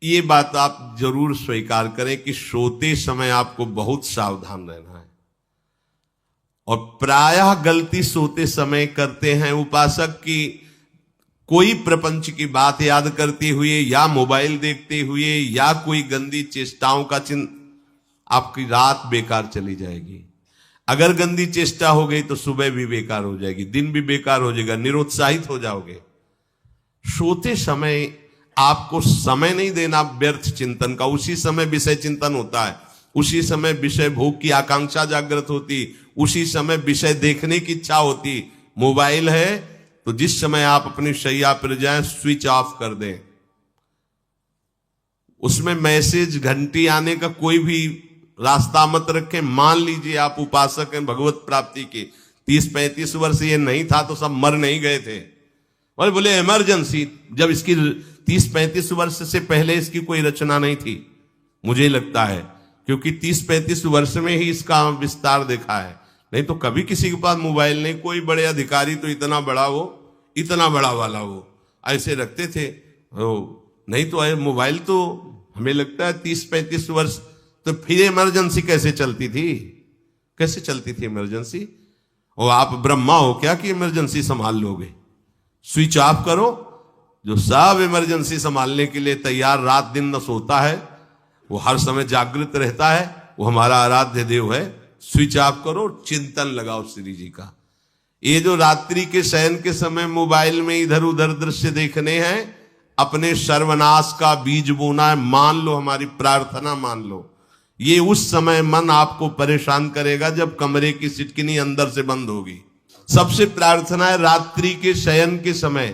ये बात आप जरूर स्वीकार करें कि सोते समय आपको बहुत सावधान रहना है। और प्रायः गलती सोते समय करते हैं उपासक की कोई प्रपंच की बात याद करते हुए या मोबाइल देखते हुए या कोई गंदी चेष्टाओं का आपकी रात बेकार चली जाएगी। अगर गंदी चेष्टा हो गई तो सुबह भी बेकार हो जाएगी, दिन भी बेकार हो जाएगा, निरुत्साहित हो जाओगे। सोते समय आपको समय नहीं देना व्यर्थ चिंतन का। उसी समय विषय चिंतन होता है, उसी समय विषय भोग की आकांक्षा जागृत होती, उसी समय विषय देखने की इच्छा होती। मोबाइल है तो जिस समय आप अपनी शैया पर जाएं स्विच ऑफ कर दें। उसमें मैसेज घंटी आने का कोई भी रास्ता मत रखें। मान लीजिए आप उपासक हैं भगवत प्राप्ति के, 30-35 वर्ष ये नहीं था तो सब मर नहीं गए थे। और बोले इमरजेंसी, जब इसकी 30-35 वर्ष से पहले इसकी कोई रचना नहीं थी, मुझे लगता है, क्योंकि 30-35 वर्ष में ही इसका विस्तार देखा है। नहीं तो कभी किसी के पास मोबाइल नहीं। कोई बड़े अधिकारी तो इतना बड़ा वो, इतना बड़ा वाला वो ऐसे रखते थे नहीं तो मोबाइल तो हमें लगता है 30-35 वर्ष। तो फिर इमरजेंसी कैसे चलती थी? कैसे चलती थी इमरजेंसी? और आप ब्रह्मा हो क्या कि इमरजेंसी संभाल लोगे? स्विच ऑफ करो। जो सब इमरजेंसी संभालने के लिए तैयार रात दिन न सोता है, वो हर समय जागृत रहता है, वो हमारा आराध्य देव है। स्विच ऑफ करो, चिंतन लगाओ श्री जी का। ये जो रात्रि के शयन के समय मोबाइल में इधर उधर दृश्य देखने हैं, अपने सर्वनाश का बीज बोना है। मान लो, हमारी प्रार्थना मान लो, ये उस समय मन आपको परेशान करेगा जब कमरे की सिटकिनी अंदर से बंद होगी। सबसे प्रार्थना है रात्रि के शयन के समय।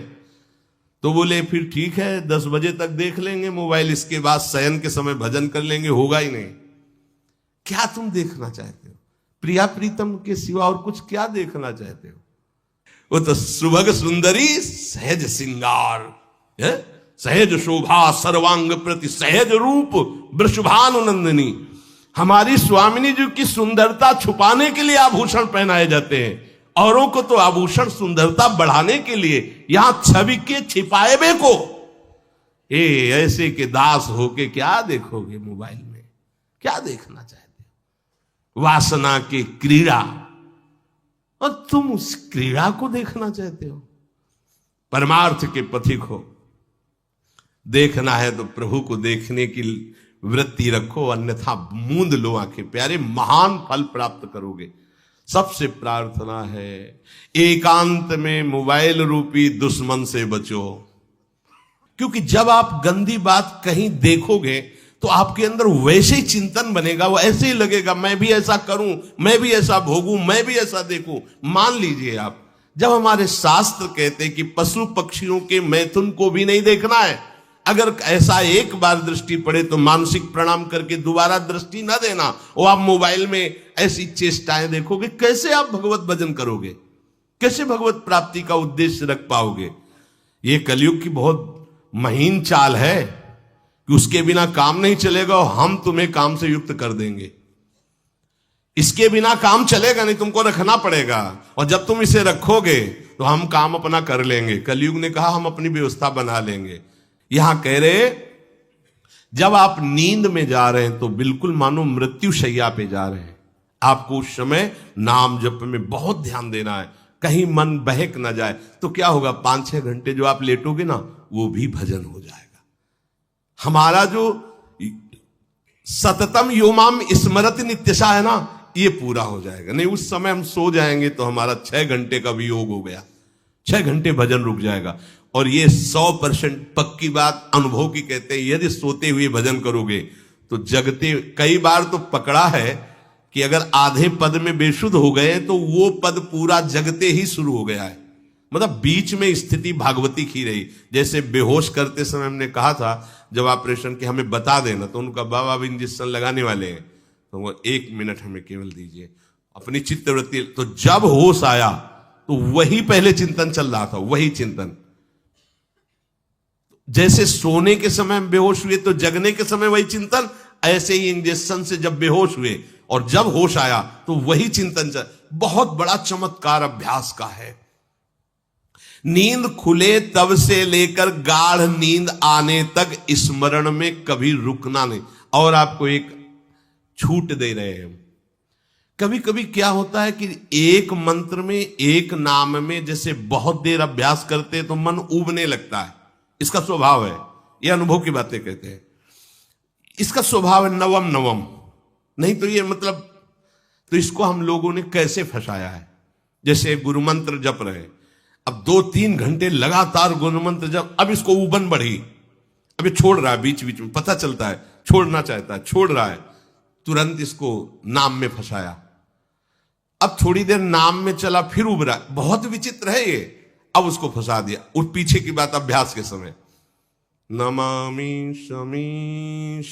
तो बोले फिर ठीक है 10 बजे तक देख लेंगे मोबाइल, इसके बाद शयन के समय भजन कर लेंगे। होगा ही नहीं। क्या तुम देखना चाहते हो? प्रिया प्रीतम के सिवा और कुछ क्या देखना चाहते हो? वो तो सुभग सुंदरी सहज सिंगार है, सहज शोभा सर्वांग प्रति सहज रूप वृषभानुनंदिनी। हमारी स्वामिनी जी की सुंदरता छुपाने के लिए आभूषण पहनाए जाते हैं, औरों को तो आभूषण सुंदरता बढ़ाने के लिए। यहां छवि के छिपाए बे को ऐसे के दास होके क्या देखोगे मोबाइल में? क्या देखना चाहते हो? वासना की क्रीड़ा, और तुम उस क्रीड़ा को देखना चाहते हो? परमार्थ के पथिक हो। देखना है तो प्रभु को देखने की वृत्ति रखो, अन्यथा मूंद लो आंखें। प्यारे, महान फल प्राप्त करोगे। सबसे प्रार्थना है एकांत में मोबाइल रूपी दुश्मन से बचो। क्योंकि जब आप गंदी बात कहीं देखोगे तो आपके अंदर वैसे ही चिंतन बनेगा। वो ऐसे ही लगेगा, मैं भी ऐसा करूं, मैं भी ऐसा भोगूं, मैं भी ऐसा देखूं। मान लीजिए आप, जब हमारे शास्त्र कहते हैं कि पशु पक्षियों के मैथुन को भी नहीं देखना है, अगर ऐसा एक बार दृष्टि पड़े तो मानसिक प्रणाम करके दोबारा दृष्टि ना देना। और आप मोबाइल में ऐसी चेष्टाएं देखोगे, कैसे आप भगवत भजन करोगे? कैसे भगवत प्राप्ति का उद्देश्य रख पाओगे? ये कलयुग की बहुत महीन चाल है कि उसके बिना काम नहीं चलेगा और हम तुम्हें काम से युक्त कर देंगे। इसके बिना काम चलेगा नहीं, तुमको रखना पड़ेगा। और जब तुम इसे रखोगे तो हम काम अपना कर लेंगे। कलयुग ने कहा हम अपनी व्यवस्था बना लेंगे। यहां कह रहे, जब आप नींद में जा रहे हैं तो बिल्कुल मानो मृत्यु शैया पे जा रहे हैं। आपको उस समय नाम जप में बहुत ध्यान देना है, कहीं मन बहक ना जाए। तो क्या होगा, 5-6 घंटे जो आप लेटोगे ना, वो भी भजन हो जाएगा। हमारा जो सततम योमाम स्मरति नित्यशा है ना, ये पूरा हो जाएगा। नहीं, उस समय हम सो जाएंगे तो हमारा 6 घंटे का वियोग हो गया, 6 घंटे भजन रुक जाएगा। और ये 100% पक्की बात अनुभव की कहते हैं, यदि सोते हुए भजन करोगे तो जगते। कई बार तो पकड़ा है कि अगर आधे पद में बेशुद्ध हो गए तो वो पद पूरा जगते ही शुरू हो गया है। मतलब बीच में स्थिति भागवती की रही। जैसे बेहोश करते समय हमने कहा था जब ऑपरेशन के हमें बता देना, तो उनका बाबा अब इंजेक्शन लगाने वाले हैं, तो वो 1 मिनट हमें केवल दीजिए, अपनी चित्तवृत्ति। तो जब होश आया तो वही पहले चिंतन चल रहा था, वही चिंतन। जैसे सोने के समय हम बेहोश हुए तो जगने के समय वही चिंतन, ऐसे ही इंजेक्शन से जब बेहोश हुए और जब होश आया तो वही चिंतन चल। बहुत बड़ा चमत्कार अभ्यास का है। नींद खुले तब से लेकर गाढ़ नींद आने तक स्मरण में कभी रुकना नहीं। और आपको एक छूट दे रहे हैं। कभी कभी क्या होता है कि एक मंत्र में, एक नाम में जैसे बहुत देर अभ्यास करते तो मन उबने लगता है। इसका स्वभाव है, यह अनुभव की बातें कहते हैं। इसका स्वभाव है नवम नवम, नहीं तो ये मतलब, तो इसको हम लोगों ने कैसे फंसाया है। जैसे गुरु मंत्र जप रहे, अब 2-3 घंटे लगातार गुरु मंत्र जप, अब इसको उबन बढ़ी, अब ये छोड़ रहा है, बीच बीच में पता चलता है छोड़ना चाहता है, छोड़ रहा है, तुरंत इसको नाम में फंसाया। अब थोड़ी देर नाम में चला, फिर उब रहा, बहुत विचित्र है ये, अब उसको फंसा दिया। उस पीछे की बात अभ्यास के समय, नमामि समीशान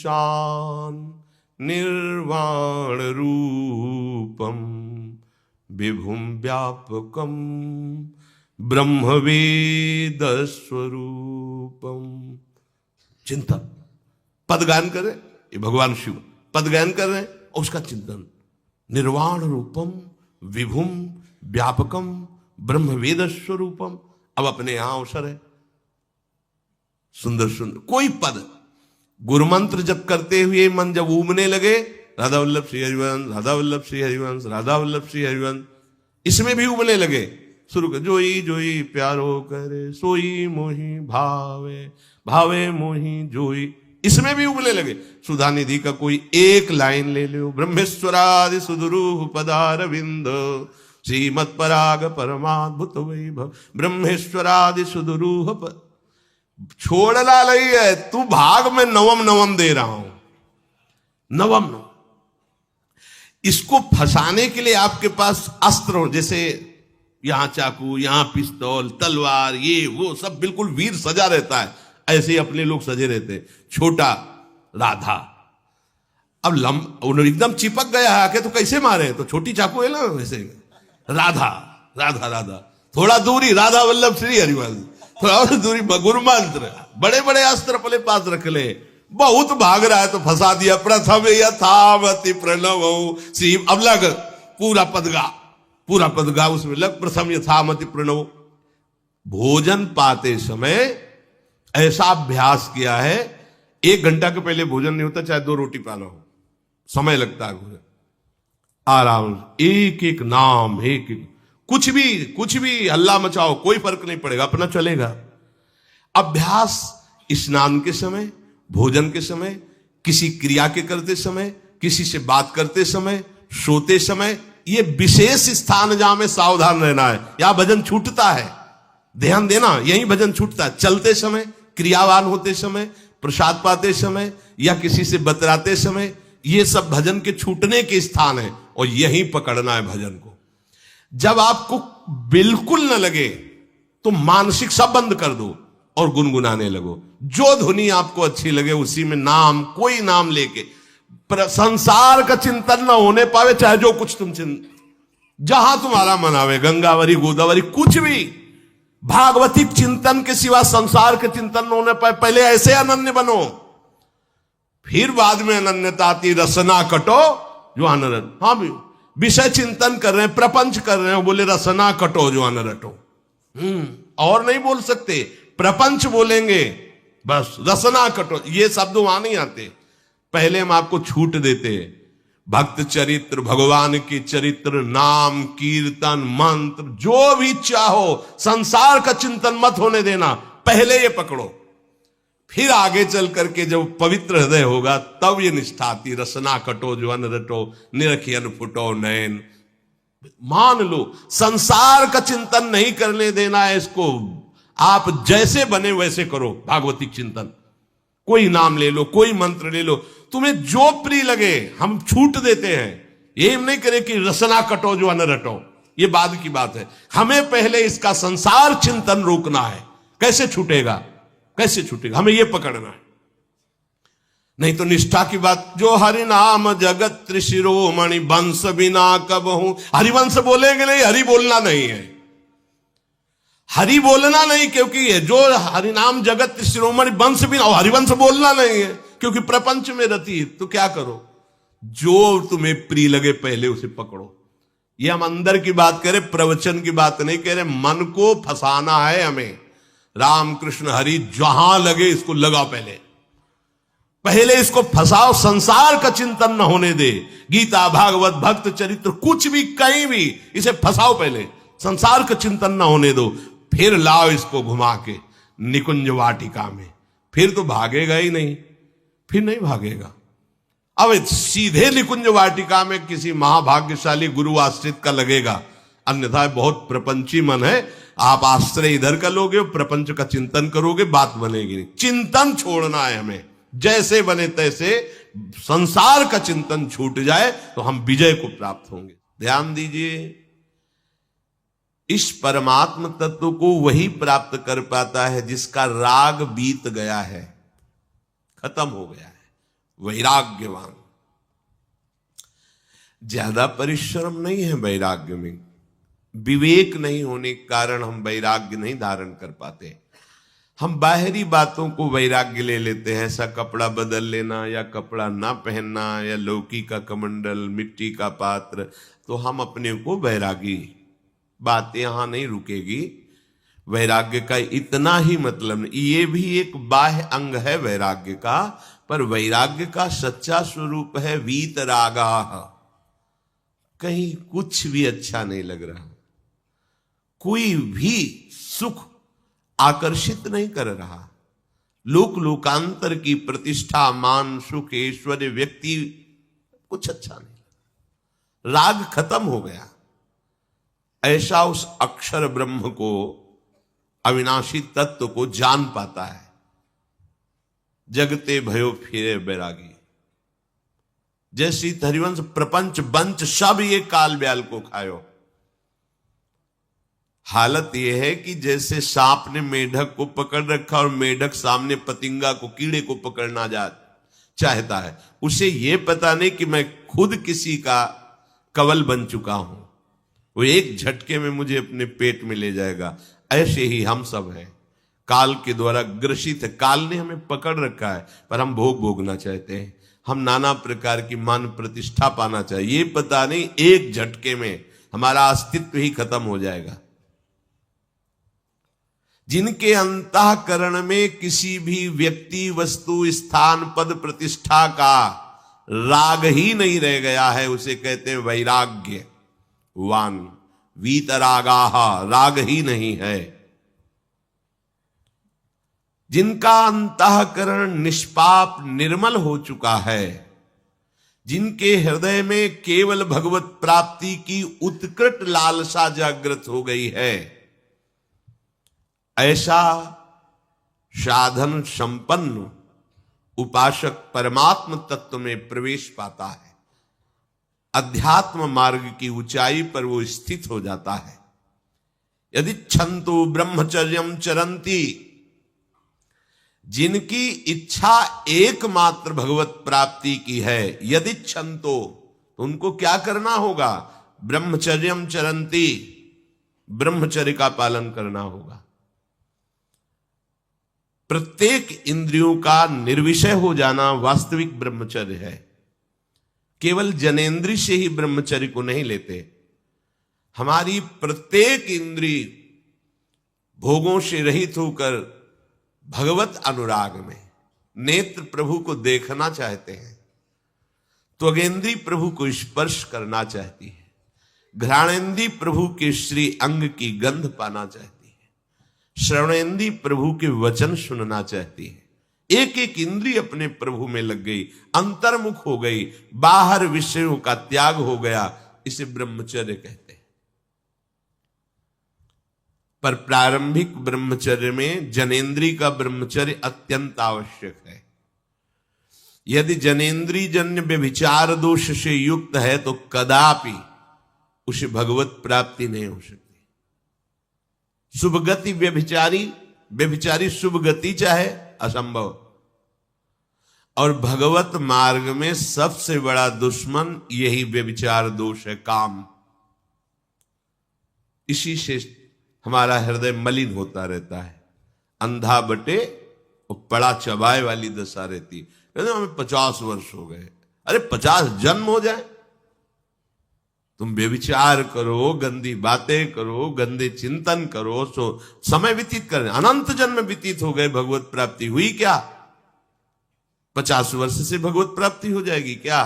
निर्वाण रूपम विभुम व्यापकम ब्रह्मवेद स्वरूपम। चिंतन, पदगान कर रहे, ये भगवान शिव पदगान कर रहे हैं और उसका चिंतन, निर्वाण रूपम विभुम व्यापकम ब्रह्मवेद स्वरूपम। अब अपने यहां अवसर है, सुंदर सुंदर कोई पद गुरु मंत्र जप करते हुए मन जब उबने लगे, राधा वल्लभ श्री हरिवंश, राधा वल्लभ श्री हरिवंश, राधा वल्लभ श्री हरिवंश, इसमें भी उबने लगे, शुरू कर, जोई जोई प्यारो करे सोई मोही भावे, भावे मोही जोई, इसमें भी उबने लगे। सुधा निधि का कोई एक लाइन ले लो, ब्रह्मेश्वरादि सुदुरूह पदारविंद श्रीमत् पराग परमाद्भुत वैभव, ब्रह्मेश्वरादि सुदुरूह छोड़ना नहीं है, तू भाग में नवम नवम दे रहा हूं, नवम नवम। इसको फंसाने के लिए आपके पास अस्त्र हो, जैसे यहां चाकू, यहां पिस्तौल, तलवार, ये वो सब बिल्कुल वीर सजा रहता है, ऐसे ही अपने लोग सजे रहते। छोटा राधा, अब एकदम चिपक गया है आके, तो कैसे मारे, तो छोटी चाकू है ना, वैसे राधा राधा राधा, थोड़ा दूरी राधा वल्लभ श्री हरिवंश, थोड़ा और दूरी गुरु मंत्र, बड़े बड़े अस्त्र अपने पास रख ले। बहुत भाग रहा है तो फंसा दिया। प्रथम यथावति प्रणव श्री, अब लग पूरा पदगा, पूरा पदगा उसमें लग, प्रथम यथामति प्रणव। भोजन पाते समय ऐसा अभ्यास किया है, 1 घंटा के पहले भोजन नहीं होता, चाहे 2 रोटी पाना हो, समय लगता है भोजन, आराम, एक एक नाम, एक एक, कुछ भी हल्ला मचाओ, कोई फर्क नहीं पड़ेगा, अपना चलेगा। अभ्यास स्नान के समय, भोजन के समय, किसी क्रिया के करते समय, किसी से बात करते समय, सोते समय, ये विशेष स्थान जहां में सावधान रहना है। यहां भजन छूटता है, ध्यान देना, यही भजन छूटता है। चलते समय, क्रियावान होते समय, प्रसाद पाते समय या किसी से बतराते समय, ये सब भजन के छूटने के स्थान है और यहीं पकड़ना है भजन को। जब आपको बिल्कुल न लगे तो मानसिक सब बंद कर दो और गुनगुनाने लगो। जो धुनी आपको अच्छी लगे उसी में नाम, कोई नाम लेके, संसार का चिंतन न होने पावे, चाहे जो कुछ तुम जहां तुम्हारा मन आवे, गंगावरी गोदावरी, कुछ भी भागवतिक चिंतन के सिवा संसार के चिंतन न होने पाए। पहले ऐसे अनन्य बनो, फिर बाद में अनन्यता आती, रसना कटो जो अनरट। हाँ भी विषय चिंतन कर रहे हैं, प्रपंच कर रहे हैं, बोले रसना कटो जो अनरटो। और नहीं बोल सकते, प्रपंच बोलेंगे बस, रसना कटो, ये शब्द वहां नहीं आते। पहले हम आपको छूट देते, भक्त चरित्र, भगवान के चरित्र, नाम, कीर्तन, मंत्र, जो भी चाहो, संसार का चिंतन मत होने देना, पहले ये पकड़ो। फिर आगे चल करके जब पवित्र हृदय होगा तब ये निष्ठा आती, रसना कटो जो अन रटो, निरखियन फुटो नयन। मान लो संसार का चिंतन नहीं करने देना है इसको, आप जैसे बने वैसे करो भागवतिक चिंतन। कोई नाम ले लो, कोई मंत्र ले लो, तुम्हें जो प्रिय लगे, हम छूट देते हैं। ये हम नहीं करें कि रसना कटो जो अन रटो, ये बाद की बात है। हमें पहले इसका संसार चिंतन रोकना है। कैसे छूटेगा, कैसे छूटेगा, हमें यह पकड़ना है। नहीं तो निष्ठा की बात, जो हरि नाम जगत त्रिशिरोमणि वंश बिना कब हूं, हरिवंश बोलेंगे नहीं, हरि बोलना नहीं है, हरि बोलना नहीं, क्योंकि जो हरिनाम जगत त्रिशिरोमणि वंश बिना, हरिवंश बोलना नहीं है, क्योंकि प्रपंच में रति। तो क्या करो, जो तुम्हें प्रिय लगे पहले उसे पकड़ो, ये हम अंदर की बात करें, प्रवचन की बात नहीं कह रहे। मन को फंसाना है हमें। राम कृष्ण हरि जहां लगे इसको लगाओ, पहले इसको फंसाओ, संसार का चिंतन न होने दे। गीता भागवत भक्त चरित्र कुछ भी कहीं भी इसे फंसाओ, पहले संसार का चिंतन न होने दो, फिर लाओ इसको घुमा के निकुंज वाटिका में। फिर तो भागेगा ही नहीं, फिर नहीं भागेगा। अब सीधे निकुंज वाटिका में किसी महाभाग्यशाली गुरु आश्रित का लगेगा, अन्यथा बहुत प्रपंची मन है। आप आश्रय इधर का लोगे, प्रपंच का चिंतन करोगे, बात बनेगी नहीं। चिंतन छोड़ना है हमें, जैसे बने तैसे संसार का चिंतन छूट जाए तो हम विजय को प्राप्त होंगे। ध्यान दीजिए, इस परमात्म तत्व को वही प्राप्त कर पाता है जिसका राग बीत गया है, खत्म हो गया है, वैराग्यवान। ज्यादा परिश्रम नहीं है वैराग्य में, विवेक नहीं होने के कारण हम वैराग्य नहीं धारण कर पाते। हम बाहरी बातों को वैराग्य ले लेते हैं, ऐसा कपड़ा बदल लेना या कपड़ा ना पहनना या लौकी का कमंडल, मिट्टी का पात्र, तो हम अपने को वैरागी। बात यहां नहीं रुकेगी। वैराग्य का इतना ही मतलब नहीं, ये भी एक बाह्य अंग है वैराग्य का, पर वैराग्य का सच्चा स्वरूप है वीतरागा। कहीं कुछ भी अच्छा नहीं लग रहा, कोई भी सुख आकर्षित नहीं कर रहा, लोक लोकांतर की प्रतिष्ठा, मान, सुख, ऐश्वर्य, व्यक्ति, कुछ अच्छा नहीं। राग खत्म हो गया। ऐसा उस अक्षर ब्रह्म को, अविनाशी तत्व को जान पाता है। जगते भयो फिरे बैरागी। जैसी हरिवंश प्रपंच बंच सब ये काल ब्याल को खायो। हालत यह है कि जैसे सांप ने मेढक को पकड़ रखा और मेढक सामने पतिंगा को, कीड़े को पकड़ना चाहता है। उसे यह पता नहीं कि मैं खुद किसी का कवल बन चुका हूं, वो एक झटके में मुझे अपने पेट में ले जाएगा। ऐसे ही हम सब हैं, काल के द्वारा ग्रसित है। काल ने हमें पकड़ रखा है, पर हम भोग भोगना चाहते हैं। हम नाना प्रकार की मान प्रतिष्ठा पाना चाहिए, ये पता नहीं एक झटके में हमारा अस्तित्व ही खत्म हो जाएगा। जिनके अंतःकरण में किसी भी व्यक्ति, वस्तु, स्थान, पद, प्रतिष्ठा का राग ही नहीं रह गया है, उसे कहते हैं वैराग्य वान। वीतरागाह, राग ही नहीं है। जिनका अंतःकरण निष्पाप निर्मल हो चुका है, जिनके हृदय में केवल भगवत प्राप्ति की उत्कट लालसा जागृत हो गई है, ऐसा साधन संपन्न उपासक परमात्म तत्व में प्रवेश पाता है। अध्यात्म मार्ग की ऊंचाई पर वो स्थित हो जाता है। यदि छंतु ब्रह्मचर्यम चरंती, जिनकी इच्छा एकमात्र भगवत प्राप्ति की है, यदि छंतो, तो उनको क्या करना होगा? ब्रह्मचर्यम चरंती, ब्रह्मचर्य का पालन करना होगा। प्रत्येक इंद्रियों का निर्विषय हो जाना वास्तविक ब्रह्मचर्य है। केवल जनेन्द्रिय से ही ब्रह्मचर्य को नहीं लेते। हमारी प्रत्येक इंद्रिय भोगों से रहित होकर भगवत अनुराग में, नेत्र प्रभु को देखना चाहते हैं, त्वगेंद्री प्रभु को स्पर्श करना चाहती है, घ्राणेन्द्री प्रभु के श्री अंग की गंध पाना चाहती है, श्रवणेन्द्री प्रभु के वचन सुनना चाहती है। एक एक इंद्रिय अपने प्रभु में लग गई, अंतर्मुख हो गई, बाहर विषयों का त्याग हो गया। इसे ब्रह्मचर्य कहते हैं। पर प्रारंभिक ब्रह्मचर्य में जनेन्द्रिय का ब्रह्मचर्य अत्यंत आवश्यक है। यदि जनेन्द्रिय जन्य व्यभिचार दोष से युक्त है तो कदापि उसे भगवत प्राप्ति नहीं हो सकती। शुभ गति व्यभिचारी शुभ गति चाहे, असंभव। और भगवत मार्ग में सबसे बड़ा दुश्मन यही व्यभिचार दोष है, काम। इसी से हमारा हृदय मलिन होता रहता है, अंधा बटे और पड़ा चबाए वाली दशा रहती है। कहते हमें 50 वर्ष हो गए। अरे 50 जन्म हो जाए, तुम व्यभिचार करो, गंदी बातें करो, गंदे चिंतन करो, सो समय व्यतीत कर, अनंत जन्म व्यतीत हो गए, भगवत प्राप्ति हुई क्या? 50 वर्ष से भगवत प्राप्ति हो जाएगी क्या?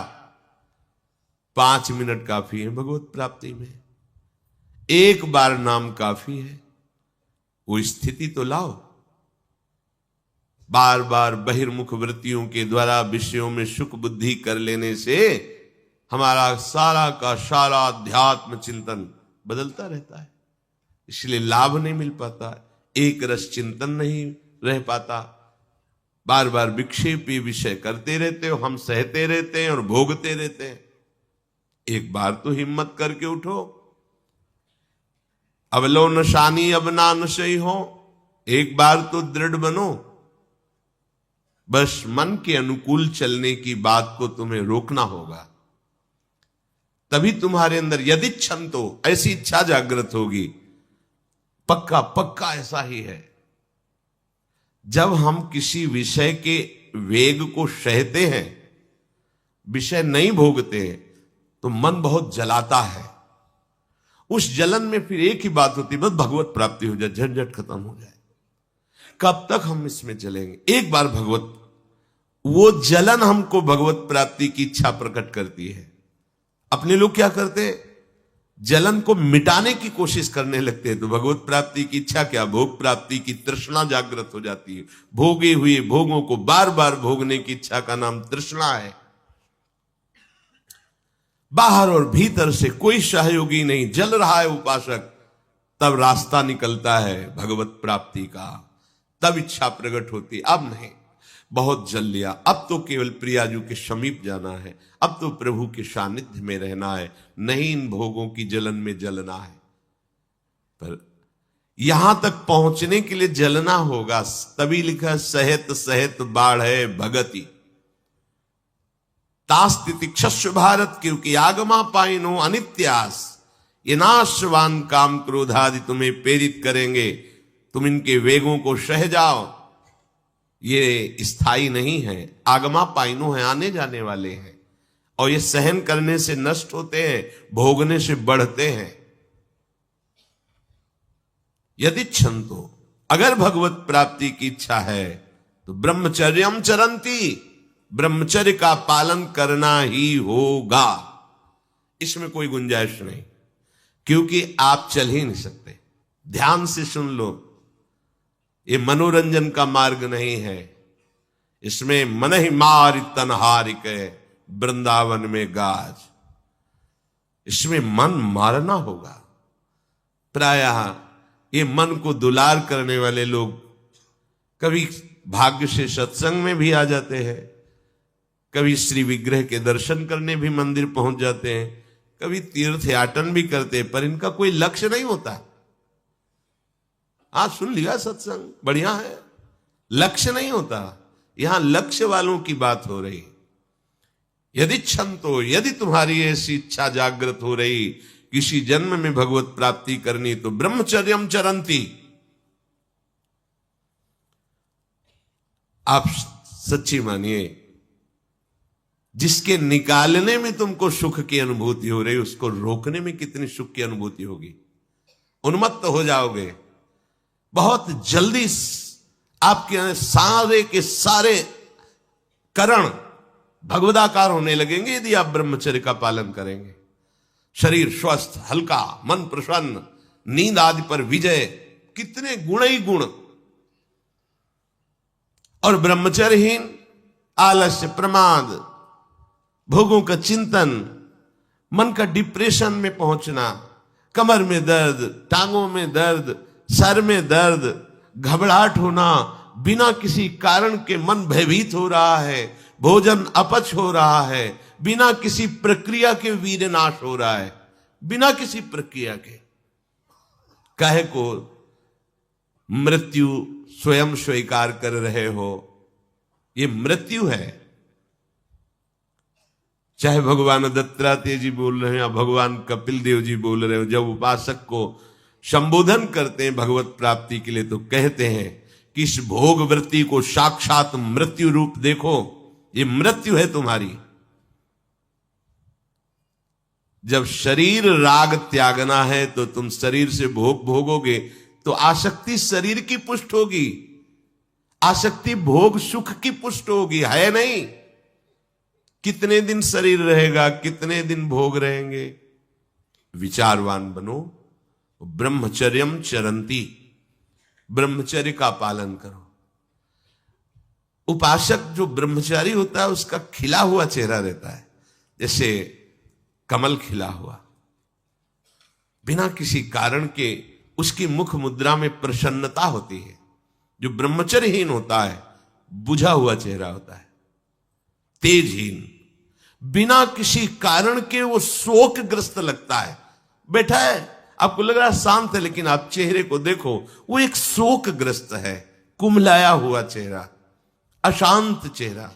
5 मिनट काफी है भगवत प्राप्ति में, एक बार नाम काफी है। वो स्थिति तो लाओ। बार बार बहिर्मुख वृत्तियों के द्वारा विषयों में सुख बुद्धि कर लेने से हमारा सारा का सारा अध्यात्म चिंतन बदलता रहता है, इसलिए लाभ नहीं मिल पाता, एक रस चिंतन नहीं रह पाता। बार बार विक्षेपी विषय करते रहते हो, हम सहते रहते हैं और भोगते रहते हैं। एक बार तो हिम्मत करके उठो, अब लो नशानी अब ना नशई हो, एक बार तो दृढ़ बनो। बस मन के अनुकूल चलने की बात को तुम्हें रोकना होगा, तभी तुम्हारे अंदर यदि क्षंतो, ऐसी इच्छा जागृत होगी। पक्का पक्का ऐसा ही है, जब हम किसी विषय के वेग को सहते हैं, विषय नहीं भोगते हैं, तो मन बहुत जलाता है। उस जलन में फिर एक ही बात होती है, बस भगवत प्राप्ति हो जाए, झंझट खत्म हो जाए। कब तक हम इसमें चलेंगे? एक बार भगवत, वो जलन हमको भगवत प्राप्ति की इच्छा प्रकट करती है। अपने लोग क्या करते हैं, जलन को मिटाने की कोशिश करने लगते हैं, तो भगवत प्राप्ति की इच्छा क्या, भोग प्राप्ति की तृष्णा जागृत हो जाती है। भोगे हुए भोगों को बार बार भोगने की इच्छा का नाम तृष्णा है। बाहर और भीतर से कोई सहयोगी नहीं, जल रहा है उपासक, तब रास्ता निकलता है भगवत प्राप्ति का, तब इच्छा प्रकट होती। अब नहीं, बहुत जल लिया, अब तो केवल प्रियाजू के समीप जाना है, अब तो प्रभु के सानिध्य में रहना है, नहीं इन भोगों की जलन में जलना है। पर यहां तक पहुंचने के लिए जलना होगा, तभी लिखा सहित सहित बाढ़ है भगति तास्तिति क्षस्व भारत, क्योंकि आगमा पाइनो अनित्यास, ये नाशवान काम क्रोध आदि तुम्हें प्रेरित करेंगे, तुम इनके वेगों को सह जाओ। ये स्थायी नहीं है, आगमा पाइनो है, आने जाने वाले हैं, और ये सहन करने से नष्ट होते हैं, भोगने से बढ़ते हैं। यदि क्षंतो, अगर भगवत प्राप्ति की इच्छा है तो ब्रह्मचर्यम चरंती, ब्रह्मचर्य का पालन करना ही होगा, इसमें कोई गुंजाइश नहीं, क्योंकि आप चल ही नहीं सकते। ध्यान से सुन लो, ये मनोरंजन का मार्ग नहीं है, इसमें मन ही मार तनहारिक वृंदावन में गाज, इसमें मन मारना होगा। प्रायः ये मन को दुलार करने वाले लोग कभी भाग्य से सत्संग में भी आ जाते हैं, कभी श्री विग्रह के दर्शन करने भी मंदिर पहुंच जाते हैं, कभी तीर्थ याटन भी करते हैं, पर इनका कोई लक्ष्य नहीं होता। आज सुन लिया सत्संग, बढ़िया है, लक्ष्य नहीं होता। यहां लक्ष्य वालों की बात हो रही। यदि क्षंतो, यदि तुम्हारी ऐसी इच्छा जागृत हो रही किसी जन्म में भगवत प्राप्ति करनी, तो ब्रह्मचर्यम चरंती, आप सच्ची मानिए, जिसके निकालने में तुमको सुख की अनुभूति हो रही, उसको रोकने में कितनी सुख की अनुभूति होगी। उन्मत्त हो जाओगे, बहुत जल्दी आपके सारे के सारे करण भगवदाकार होने लगेंगे यदि आप ब्रह्मचर्य का पालन करेंगे। शरीर स्वस्थ, हल्का, मन प्रसन्न, नींद आदि पर विजय, कितने गुण ही गुण। और ब्रह्मचर्यहीन आलस्य, प्रमाद, भोगों का चिंतन, मन का डिप्रेशन में पहुंचना, कमर में दर्द, टांगों में दर्द, सर में दर्द, घबराहट होना, बिना किसी कारण के मन भयभीत हो रहा है, भोजन अपच हो रहा है, बिना किसी प्रक्रिया के वीर नाश हो रहा है, बिना किसी प्रक्रिया के। काहे को मृत्यु स्वयं स्वीकार कर रहे हो, ये मृत्यु है। चाहे भगवान दत्तात्रेय जी बोल रहे हैं या भगवान कपिल देव जी बोल रहे हो, जब उपासक को संबोधन करते हैं भगवत प्राप्ति के लिए, तो कहते हैं कि इस भोग वृत्ति को साक्षात मृत्यु रूप देखो, ये मृत्यु है तुम्हारी। जब शरीर राग त्यागना है तो तुम शरीर से भोग भोगोगे तो आसक्ति शरीर की पुष्ट होगी, आसक्ति भोग सुख की पुष्ट होगी, है नहीं। कितने दिन शरीर रहेगा, कितने दिन भोग रहेंगे। विचारवान बनो, ब्रह्मचर्यम चरंती, ब्रह्मचर्य का पालन करो। उपासक जो ब्रह्मचारी होता है उसका खिला हुआ चेहरा रहता है, जैसे कमल खिला हुआ, बिना किसी कारण के उसकी मुख मुद्रा में प्रसन्नता होती है। जो ब्रह्मचर्यहीन होता है बुझा हुआ चेहरा होता है, तेजहीन, बिना किसी कारण के वो शोकग्रस्त लगता है। बैठा है, आपको लग रहा है शांत है, लेकिन आप चेहरे को देखो, वो एक शोकग्रस्त है, कुम्हलाया हुआ चेहरा, अशांत चेहरा।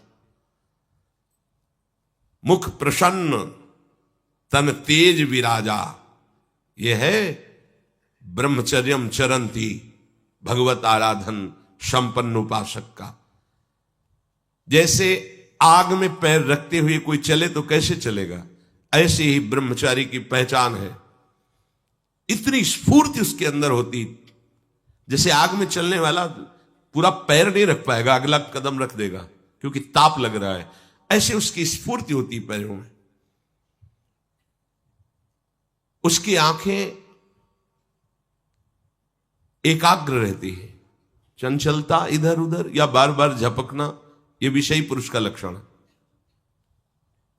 मुख प्रसन्न, तन तेज विराजा, यह है ब्रह्मचर्यम चरंती, भगवत आराधन संपन्न उपासक का। जैसे आग में पैर रखते हुए कोई चले तो कैसे चलेगा, ऐसे ही ब्रह्मचारी की पहचान है। इतनी स्फूर्ति उसके अंदर होती, जैसे आग में चलने वाला पूरा पैर नहीं रख पाएगा, अगला कदम रख देगा क्योंकि ताप लग रहा है, ऐसे उसकी स्फूर्ति होती पैरों में। उसकी आंखें एकाग्र रहती है, चंचलता इधर उधर या बार बार झपकना यह विषयी पुरुष का लक्षण है।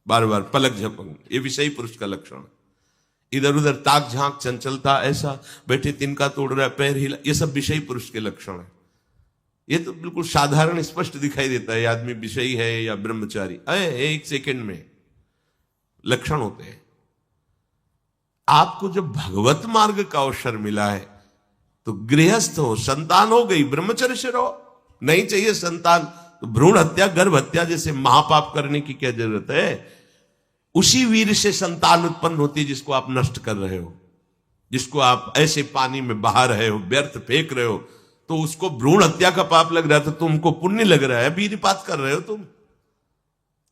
बार बार पलक झपकना यह विषयी पुरुष का लक्षण है। इधर उधर ताक झांक, चंचलता, ऐसा बैठे तिनका तोड़ रहा है, पैर हिला, ये सब विषयी पुरुष के लक्षण है। ये तो बिल्कुल साधारण स्पष्ट दिखाई देता है आदमी विषयी है या ब्रह्मचारी, एक सेकंड में लक्षण होते हैं। आपको जब भगवत मार्ग का अवसर मिला है तो गृहस्थ हो, संतान हो गई, ब्रह्मचर्य से रहो। नहीं चाहिए संतान तो भ्रूण हत्या, गर्भ हत्या जैसे महापाप करने की क्या जरूरत है। उसी वीर से संतान उत्पन्न होती है जिसको आप नष्ट कर रहे हो, जिसको आप ऐसे पानी में बहा रहे हो, व्यर्थ फेंक रहे हो, तो उसको भ्रूण हत्या का पाप लग रहा है, तो तुमको पुण्य लग रहा है, वीरपात कर रहे हो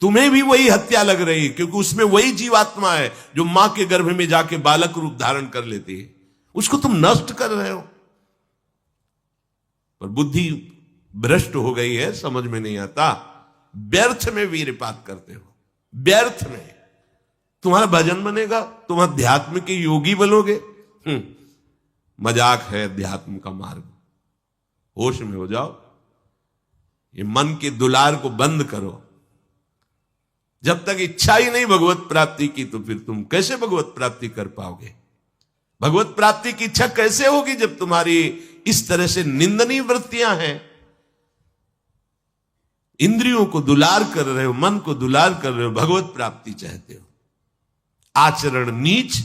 तुम्हें भी वही हत्या लग रही है, क्योंकि उसमें वही जीवात्मा है जो मां के गर्भ में जाके बालक रूप धारण कर लेती है, उसको तुम नष्ट कर रहे हो। पर बुद्धि भ्रष्ट हो गई है, समझ में नहीं आता, व्यर्थ में वीरपात करते हो, व्यर्थ में। तुम्हारा भजन बनेगा, तुम अध्यात्म के योगी बनोगे, मजाक है अध्यात्म का मार्ग। होश में हो जाओ, ये मन के दुलार को बंद करो। जब तक इच्छा ही नहीं भगवत प्राप्ति की, तो फिर तुम कैसे भगवत प्राप्ति कर पाओगे। भगवत प्राप्ति की इच्छा कैसे होगी जब तुम्हारी इस तरह से निंदनीय वृत्तियां हैं। इंद्रियों को दुलार कर रहे हो, मन को दुलार कर रहे हो, भगवत प्राप्ति चाहते हो, आचरण नीच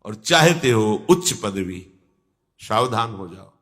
और चाहते हो उच्च पदवी। सावधान हो जाओ।